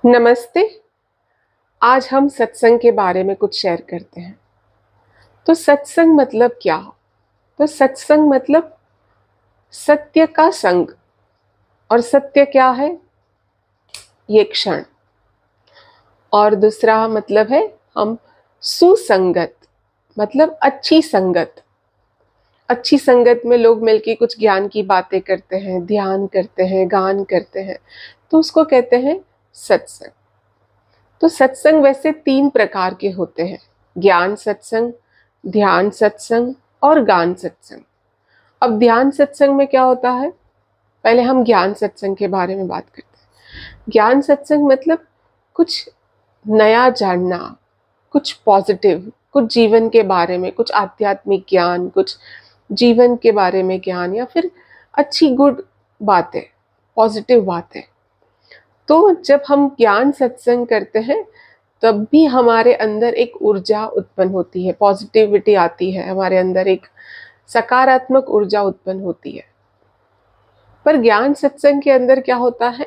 नमस्ते। आज हम सत्संग के बारे में कुछ शेयर करते हैं। तो सत्संग मतलब क्या? तो सत्संग मतलब सत्य का संग। और सत्य क्या है? ये क्षण। और दूसरा मतलब है हम सुसंगत, मतलब अच्छी संगत। अच्छी संगत में लोग मिलके कुछ ज्ञान की बातें करते हैं, ध्यान करते हैं, गान करते हैं, तो उसको कहते हैं सत्संग। तो सत्संग वैसे 3 प्रकार के होते हैं: ज्ञान सत्संग, ध्यान सत्संग और गान सत्संग। अब ध्यान सत्संग में क्या होता है? पहले हम ज्ञान सत्संग के बारे में बात करते हैं। ज्ञान सत्संग मतलब कुछ नया जानना, कुछ पॉजिटिव, कुछ जीवन के बारे में, कुछ आध्यात्मिक ज्ञान, कुछ जीवन के बारे में ज्ञान, या फिर अच्छी गुड बातें, पॉजिटिव बातें। तो जब हम ज्ञान सत्संग करते हैं तब भी हमारे अंदर एक ऊर्जा उत्पन्न होती है, पॉजिटिविटी आती है, हमारे अंदर एक सकारात्मक ऊर्जा उत्पन्न होती है। पर ज्ञान सत्संग के अंदर क्या होता है?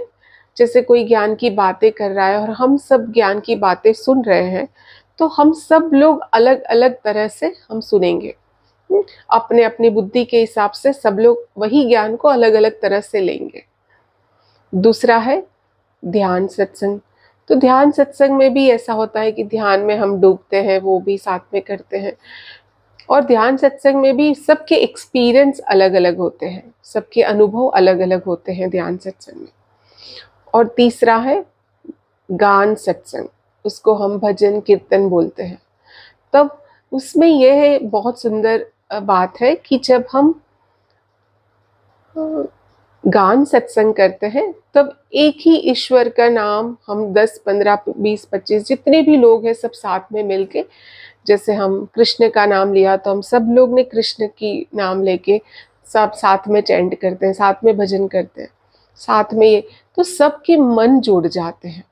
जैसे कोई ज्ञान की बातें कर रहा है और हम सब ज्ञान की बातें सुन रहे हैं, तो हम सब लोग अलग अलग तरह से हम सुनेंगे। अपने अपनी बुद्धि के हिसाब से सब लोग वही ज्ञान को अलग अलग तरह से लेंगे। दूसरा है ध्यान सत्संग। तो ध्यान सत्संग में भी ऐसा होता है कि ध्यान में हम डूबते हैं, वो भी साथ में करते हैं। और ध्यान सत्संग में भी सबके एक्सपीरियंस अलग अलग होते हैं, सबके अनुभव अलग अलग होते हैं ध्यान सत्संग में। और तीसरा है गान सत्संग, उसको हम भजन कीर्तन बोलते हैं। तब उसमें यह है, बहुत सुंदर बात है कि जब हम गान सत्संग करते हैं तब एक ही ईश्वर का नाम हम 10, 15, 20, 25 जितने भी लोग हैं सब साथ में मिलके, जैसे हम कृष्ण का नाम लिया तो हम सब लोग ने कृष्ण की नाम लेके सब साथ में चैंट करते हैं, साथ में भजन करते हैं, साथ में ये, तो सबके मन जुड़ जाते हैं।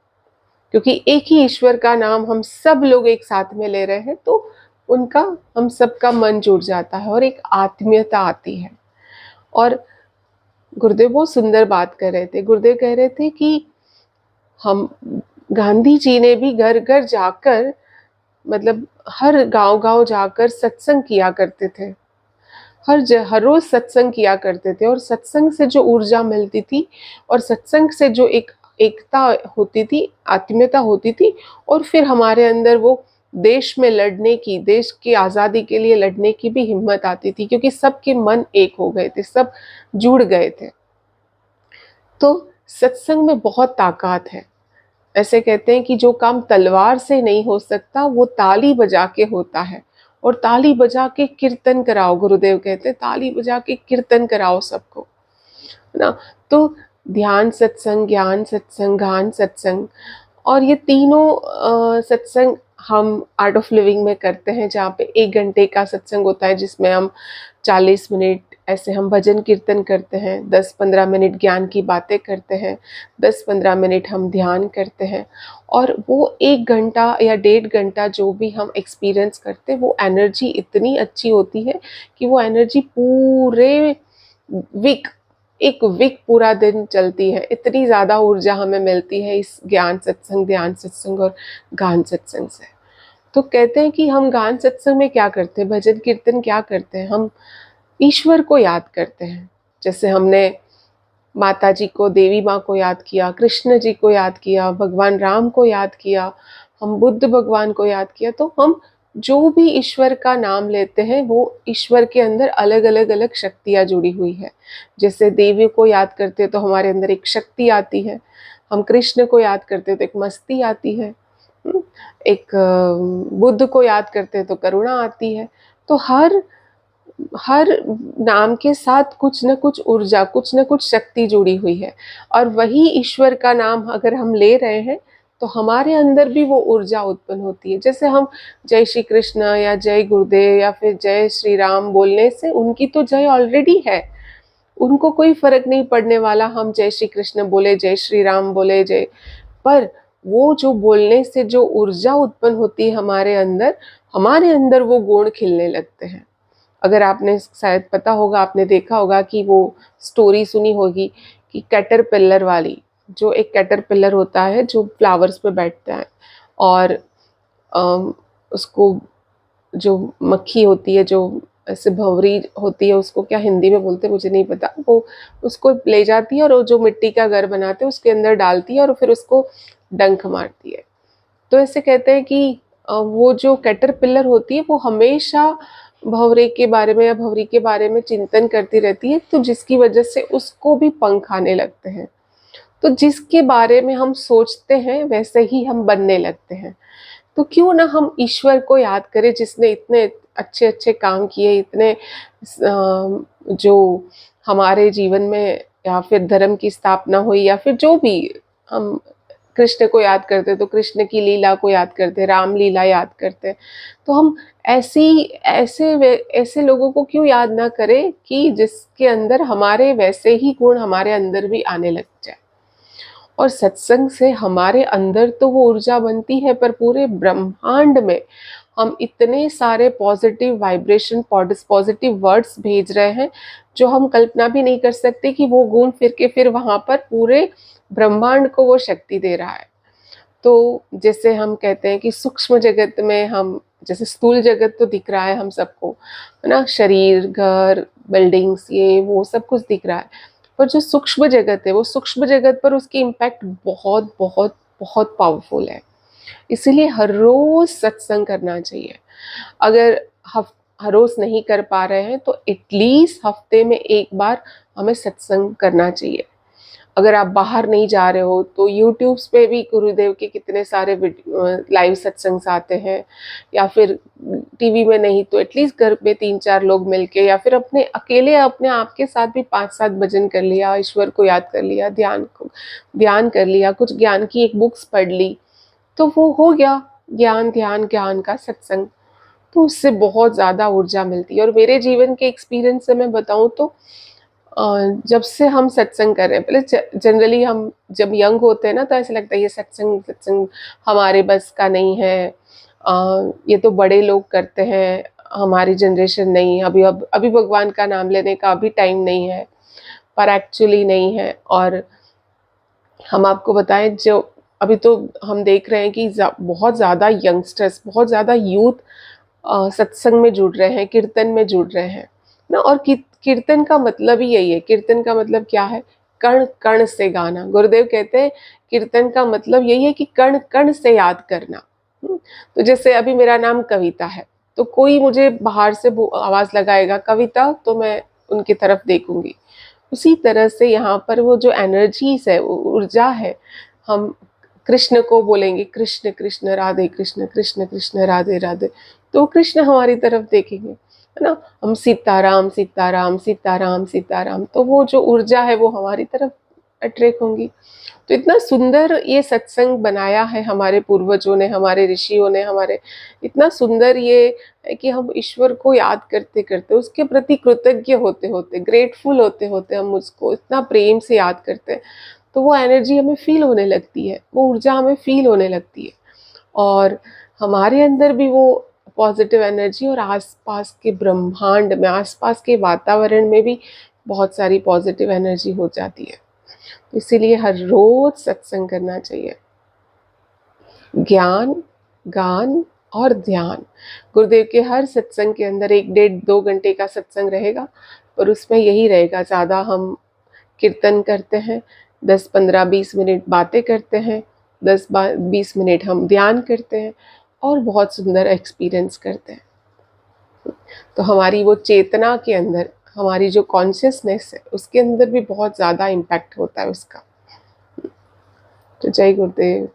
क्योंकि एक ही ईश्वर का नाम हम सब लोग एक साथ में ले रहे हैं, तो उनका, हम सबका मन जुड़ जाता है और एक आत्मीयता आती है। और गुरुदेव बहुत सुंदर बात कर रहे थे। गुरुदेव कह रहे थे कि हम, गांधी जी ने भी घर घर जाकर, मतलब हर गांव गांव जाकर सत्संग किया करते थे। हर रोज सत्संग किया करते थे, और सत्संग से जो ऊर्जा मिलती थी, और सत्संग से जो एक एकता होती थी, आत्मीयता होती थी, और फिर हमारे अंदर वो देश में लड़ने की, देश की आज़ादी के लिए लड़ने की भी हिम्मत आती थी, क्योंकि सबके मन एक हो गए थे, सब जुड़ गए थे। तो सत्संग में बहुत ताकत है। ऐसे कहते हैं कि जो काम तलवार से नहीं हो सकता वो ताली बजा के होता है। और ताली बजा के कीर्तन कराओ, गुरुदेव कहते हैं ताली बजा के कीर्तन कराओ सबको, है ना। तो ध्यान सत्संग, ज्ञान सत्संग, गान सत्संग, और ये तीनों सत्संग हम आर्ट ऑफ लिविंग में करते हैं, जहाँ पे 1 घंटे का सत्संग होता है, जिसमें हम 40 मिनट ऐसे हम भजन कीर्तन करते हैं, 10-15 मिनट ज्ञान की बातें करते हैं, 10-15 मिनट हम ध्यान करते हैं। और वो 1 घंटा या 1.5 घंटा जो भी हम एक्सपीरियंस करते हैं, वो एनर्जी इतनी अच्छी होती है कि वो एनर्जी पूरे वीक, एक वीक पूरा दिन चलती है। इतनी ज़्यादा ऊर्जा हमें मिलती है इस ज्ञान सत्संग, ध्यान सत्संग और गान सत्संग से। तो कहते हैं कि हम गान सत्संग में क्या करते हैं, भजन कीर्तन क्या करते हैं, हम ईश्वर को याद करते हैं। जैसे हमने माता जी को, देवी माँ को याद किया, कृष्ण जी को याद किया, भगवान राम को याद किया, हम बुद्ध भगवान को याद किया, तो हम जो भी ईश्वर का नाम लेते हैं वो ईश्वर के अंदर अलग अलग अलग शक्तियाँ जुड़ी हुई है। जैसे देवी को याद करते तो हमारे अंदर एक शक्ति आती है, हम कृष्ण को याद करते तो एक मस्ती आती है, एक बुद्ध को याद करते तो करुणा आती है। तो हर हर नाम के साथ कुछ न कुछ ऊर्जा, कुछ न कुछ शक्ति जुड़ी हुई है। और वही ईश्वर का नाम अगर हम ले रहे हैं तो हमारे अंदर भी वो ऊर्जा उत्पन्न होती है। जैसे हम जय श्री कृष्ण या जय गुरुदेव या फिर जय श्री राम बोलने से उनकी तो जय ऑलरेडी है, उनको कोई फर्क नहीं पड़ने वाला हम जय श्री कृष्ण बोले, जय श्री राम बोले, जय, पर वो जो बोलने से जो ऊर्जा उत्पन्न होती है हमारे अंदर वो गुण खिलने लगते हैं। अगर आपने, शायद पता होगा, आपने देखा होगा कि वो स्टोरी सुनी होगी कि कैटरपिलर वाली, जो एक कैटरपिलर होता है जो फ्लावर्स पे बैठता है, और उसको जो मक्खी होती है, जो ऐसे भंवरी होती है, उसको क्या हिंदी में बोलते हैं मुझे नहीं पता, वो उसको ले जाती है और वो जो मिट्टी का घर बनाते हैं उसके अंदर डालती है और फिर उसको डंक मारती है। तो ऐसे कहते हैं कि वो जो कैटरपिलर होती है वो हमेशा भंवरे के बारे में या भंवरी के बारे में चिंतन करती रहती है, तो जिसकी वजह से उसको भी पंख आने लगते हैं। तो जिसके बारे में हम सोचते हैं वैसे ही हम बनने लगते हैं। तो क्यों ना हम ईश्वर को याद करें जिसने इतने अच्छे अच्छे काम किए, इतने जो हमारे जीवन में या फिर धर्म की स्थापना हुई, या फिर जो भी हम कृष्ण को याद करते तो कृष्ण की लीला को याद करते, राम लीला याद करते। तो हम ऐसे लोगों को क्यों याद ना करें कि जिसके अंदर हमारे वैसे ही गुण हमारे अंदर भी आने लग जाए। और सत्संग से हमारे अंदर तो वो ऊर्जा बनती है, पर पूरे ब्रह्मांड में हम इतने सारे पॉजिटिव वाइब्रेशन, पॉजिटिव वर्ड्स भेज रहे हैं जो हम कल्पना भी नहीं कर सकते कि वो गुण फिर के फिर वहां पर पूरे ब्रह्मांड को वो शक्ति दे रहा है। तो जैसे हम कहते हैं कि सूक्ष्म जगत में हम, जैसे स्थूल जगत तो दिख रहा है हम सबको, है ना, शरीर, घर, बिल्डिंग्स, ये वो सब कुछ दिख रहा है, पर जो सूक्ष्म जगत है वो सूक्ष्म जगत पर उसकी इम्पैक्ट बहुत बहुत बहुत पावरफुल है। इसीलिए हर रोज सत्संग करना चाहिए। अगर हर रोज नहीं कर पा रहे हैं तो एटलीस्ट हफ्ते में एक बार हमें सत्संग करना चाहिए। अगर आप बाहर नहीं जा रहे हो तो यूट्यूब पे भी गुरुदेव के कितने सारे लाइव सत्संग आते हैं, या फिर टीवी में नहीं तो एटलीस्ट घर पे 3-4 लोग मिलके, या फिर अपने अकेले अपने आप के साथ भी 5-7 भजन कर लिया, ईश्वर को याद कर लिया, ध्यान कर लिया, कुछ ज्ञान की एक बुक्स पढ़ ली, तो वो हो गया ज्ञान ध्यान ज्ञान का सत्संग। तो उससे बहुत ज़्यादा ऊर्जा मिलती है। और मेरे जीवन के एक्सपीरियंस से मैं बताऊं तो जब से हम सत्संग कर रहे हैं, पहले जनरली हम जब यंग होते हैं ना तो ऐसा लगता है ये सत्संग हमारे बस का नहीं है, ये तो बड़े लोग करते हैं, हमारी जनरेशन नहीं, अभी भगवान का नाम लेने का अभी टाइम नहीं है। पर एक्चुअली नहीं है। और हम आपको बताएं, जो अभी तो हम देख रहे हैं कि बहुत ज़्यादा यंगस्टर्स, बहुत ज़्यादा यूथ सत्संग में जुड़ रहे हैं, कीर्तन में जुड़ रहे हैं ना। और कीर्तन का मतलब ही यही है। कीर्तन का मतलब क्या है? कण कण से गाना। गुरुदेव कहते हैं कीर्तन का मतलब यही है कि कण कण से याद करना। तो जैसे अभी मेरा नाम कविता है, तो कोई मुझे बाहर से आवाज लगाएगा कविता, तो मैं उनकी तरफ देखूंगी। उसी तरह से यहाँ पर वो जो एनर्जीज है, ऊर्जा है, हम कृष्ण को बोलेंगे कृष्ण कृष्ण राधे कृष्ण, कृष्ण कृष्ण राधे राधे, तो कृष्ण हमारी तरफ देखेंगे, है ना। हम सीताराम सीताराम सीताराम सीताराम, तो वो जो ऊर्जा है वो हमारी तरफ अट्रैक्ट होंगी। तो इतना सुंदर ये सत्संग बनाया है हमारे पूर्वजों ने, हमारे ऋषियों ने, हमारे इतना सुंदर ये है कि हम ईश्वर को याद करते करते, उसके प्रति कृतज्ञ होते होते, ग्रेटफुल होते होते हम उसको इतना प्रेम से याद करते हैं, तो वो एनर्जी हमें फील होने लगती है, वो ऊर्जा हमें फील होने लगती है। और हमारे अंदर भी वो पॉजिटिव एनर्जी, और आसपास के ब्रह्मांड में, आसपास के वातावरण में भी बहुत सारी पॉजिटिव एनर्जी हो जाती है। इसीलिए हर रोज सत्संग करना चाहिए। ज्ञान, गान और ध्यान। गुरुदेव के हर सत्संग के अंदर 1-1.5-2 घंटे का सत्संग रहेगा, पर उसमें यही रहेगा, ज़्यादा हम कीर्तन करते हैं, 10-15-20 मिनट बातें करते हैं, 10-20 मिनट हम ध्यान करते हैं, और बहुत सुंदर एक्सपीरियंस करते हैं। तो हमारी वो चेतना के अंदर, हमारी जो कॉन्शियसनेस है, उसके अंदर भी बहुत ज़्यादा इम्पैक्ट होता है उसका। तो जय गुरुदेव।